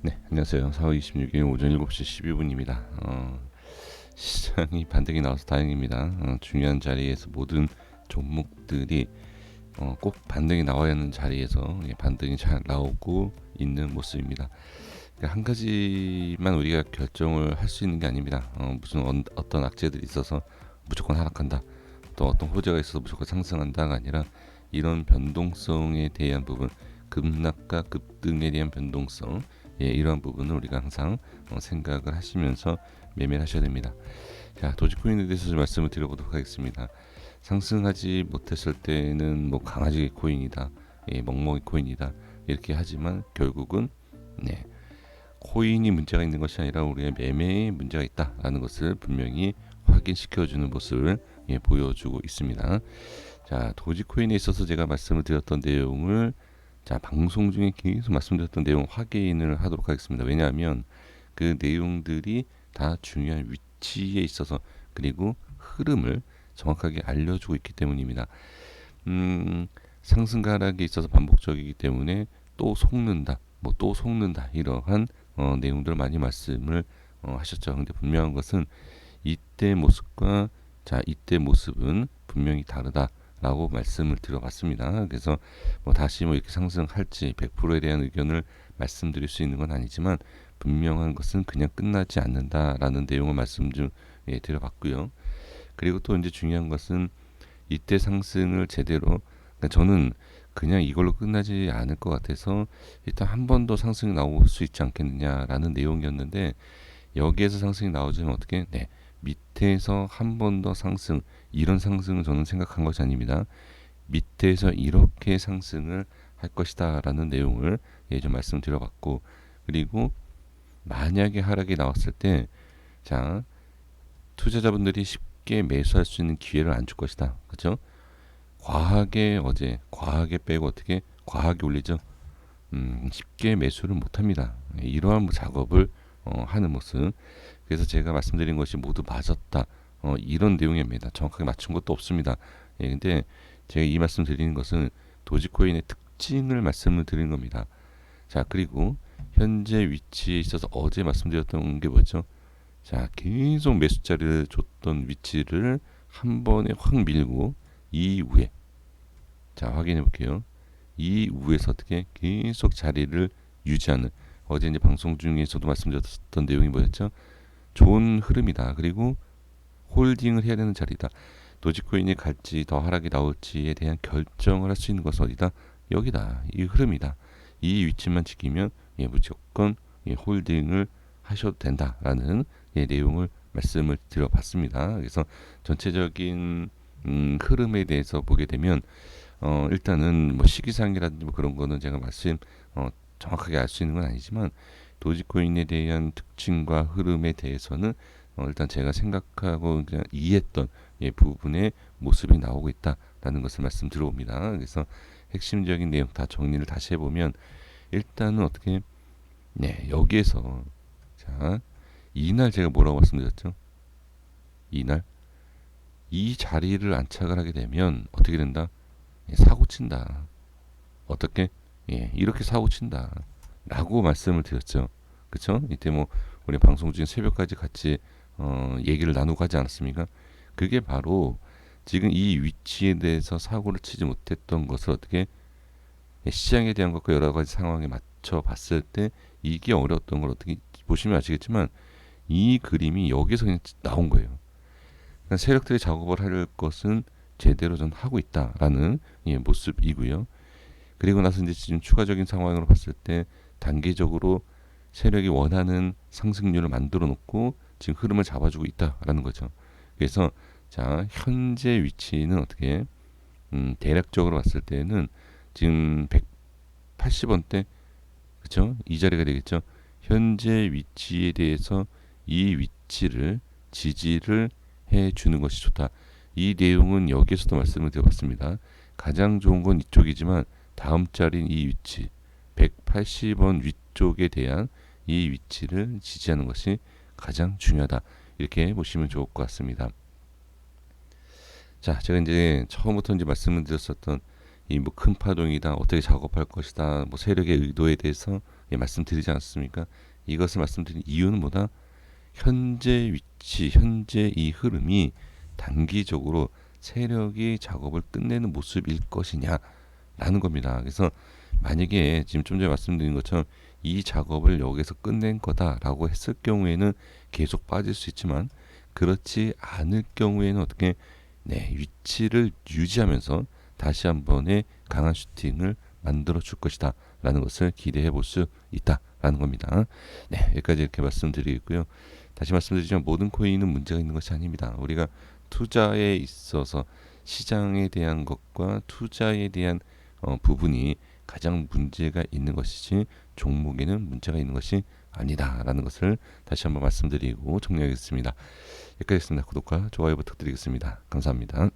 네, 안녕하세요. 4월 26일 오전 7시 12분입니다. 시장이 반등이 나와서 다행입니다. 중요한 자리에서 모든 종목들이 꼭 반등이 나와야 하는 자리에서 반등이 잘 나오고 있는 모습입니다. 그러니까 한 가지만 우리가 결정을 할 수 있는 게 아닙니다. 무슨 어떤 악재들이 있어서 무조건 하락한다. 또 어떤 호재가 있어서 무조건 상승한다가 아니라 이런 변동성에 대한 부분, 급락과 급등에 대한 변동성, 이러한 부분을 우리가 항상 생각을 하시면서 매매를 하셔야 됩니다. 자, 도지코인에 대해서 좀 말씀을 드려보도록 하겠습니다. 상승하지 못했을 때는 뭐 강아지 코인이다, 멍멍이 코인이다 이렇게 하지만 결국은 네, 코인이 문제가 있는 것이 아니라 우리의 매매에 문제가 있다라는 것을 분명히 확인시켜주는 모습을 보여주고 있습니다. 자, 도지코인에 있어서 제가 말씀을 드렸던 내용을 방송 중에 계속 말씀드렸던 내용 확인을 하도록 하겠습니다. 왜냐하면 그 내용들이 다 중요한 위치에 있어서 그리고 흐름을 정확하게 알려주고 있기 때문입니다. 상승과 하락에 있어서 반복적이기 때문에 또 속는다, 뭐 또 속는다 이러한 내용들 많이 말씀을 하셨죠. 근데 분명한 것은 이때 모습과 이때 모습은 분명히 다르다라고 말씀을 드려봤습니다. 그래서 뭐 다시 뭐 이렇게 상승할지 100%에 대한 의견을 말씀드릴 수 있는 건 아니지만 분명한 것은 그냥 끝나지 않는다라는 내용을 말씀 좀 드려봤고요. 그리고 또 이제 중요한 것은 이때 상승을 제대로, 그러니까 저는 그냥 이걸로 끝나지 않을 것 같아서 일단 한 번 더 상승이 나올 수 있지 않겠느냐라는 내용이었는데, 여기에서 상승이 나오자면 어떻게 밑에서 한 번 더 상승, 이런 상승은 저는 생각한 것이 아닙니다. 밑에서 이렇게 상승을 할 것이다 라는 내용을 좀 말씀드려봤고, 그리고 만약에 하락이 나왔을 때 투자자분들이 쉽게 매수할 수 있는 기회를 안 줄 것이다. 그렇죠? 과하게 빼고 어떻게 과하게 올리죠. 쉽게 매수를 못합니다. 이러한 작업을 하는 모습. 그래서 제가 말씀드린 것이 모두 맞았다. 이런 내용입니다. 정확하게 맞춘 것도 없습니다. 근데 제가 이 말씀 드리는 것은 도지코인의 특징을 말씀을 드리는 겁니다. 자, 그리고 현재 위치에 있어서 어제 말씀드렸던 게 뭐죠? 계속 매수자리를 줬던 위치를 한 번에 확 밀고 이후에 확인해 볼게요. 이후에서 어떻게 계속 자리를 유지하는, 어제 이제 방송 중에서도 말씀드렸던 내용이 뭐였죠? 좋은 흐름이다. 그리고 홀딩을 해야 되는 자리다. 도지코인이 갈지 더 하락이 나올지에 대한 결정을 할 수 있는 것은 어디다? 여기다. 이 흐름이다. 이 위치만 지키면 무조건 홀딩을 하셔도 된다라는 내용을 말씀을 드려봤습니다. 그래서 전체적인 흐름에 대해서 보게 되면 일단은 뭐 시기상이라든지 뭐 그런 거는 제가 정확하게 알 수 있는 건 아니지만, 도지코인에 대한 특징과 흐름에 대해서는 일단 제가 생각하고 그냥 이해했던 부분의 모습이 나오고 있다라는 것을 말씀드려봅니다. 그래서 핵심적인 내용 다 정리를 다시 해보면, 일단은 어떻게 여기에서 이날 제가 뭐라고 말씀드렸죠? 이날 이 자리를 안착을 하게 되면 어떻게 된다? 사고 친다. 어떻게? 이렇게 사고 친다. 라고 말씀을 드렸죠. 그쵸? 이때 뭐 우리 방송 중에 새벽까지 같이 얘기를 나누고 하지 않았습니까? 그게 바로 지금 이 위치에 대해서 사고를 치지 못했던 것을 어떻게 시장에 대한 것과 여러 가지 상황에 맞춰 봤을 때 이게 어려웠던 걸 어떻게 보시면 아시겠지만, 이 그림이 여기서 그냥 나온 거예요. 그러니까 세력들이 작업을 할 것은 제대로 전 하고 있다라는 모습이고요. 그리고 나서 이제 지금 추가적인 상황으로 봤을 때 단기적으로 세력이 원하는 상승률을 만들어 놓고 지금 흐름을 잡아주고 있다라는 거죠. 그래서 현재 위치는 어떻게 대략적으로 봤을 때는 지금 180원대, 그렇죠? 이 자리가 되겠죠. 현재 위치에 대해서 이 위치를 지지를 해 주는 것이 좋다. 이 내용은 여기에서도 말씀을 드려봤습니다. 가장 좋은 건 이쪽이지만 다음 자리인 이 위치 180원 위쪽에 대한 이 위치를 지지하는 것이 가장 중요하다. 이렇게 보시면 좋을 것 같습니다. 제가 이제 처음부터 이제 말씀을 드렸었던 이 뭐 큰 파동이다, 어떻게 작업할 것이다, 뭐 세력의 의도에 대해서 말씀드리지 않았습니까? 이것을 말씀드린 이유는 뭐다? 현재 위치, 현재 이 흐름이 단기적으로 세력이 작업을 끝내는 모습일 것이냐라는 겁니다. 그래서 만약에 지금 좀 전에 말씀드린 것처럼 이 작업을 여기서 끝낸 거다라고 했을 경우에는 계속 빠질 수 있지만, 그렇지 않을 경우에는 어떻게 위치를 유지하면서 다시 한 번의 강한 슈팅을 만들어 줄 것이다 라는 것을 기대해 볼 수 있다 라는 겁니다. 여기까지 이렇게 말씀드리겠고요. 다시 말씀드리지만 모든 코인은 문제가 있는 것이 아닙니다. 우리가 투자에 있어서 시장에 대한 것과 투자에 대한 부분이 가장 문제가 있는 것이지, 종목에는 문제가 있는 것이 아니다라는 것을 다시 한번 말씀드리고 정리하겠습니다. 여기까지 했습니다. 구독과 좋아요 부탁드리겠습니다. 감사합니다.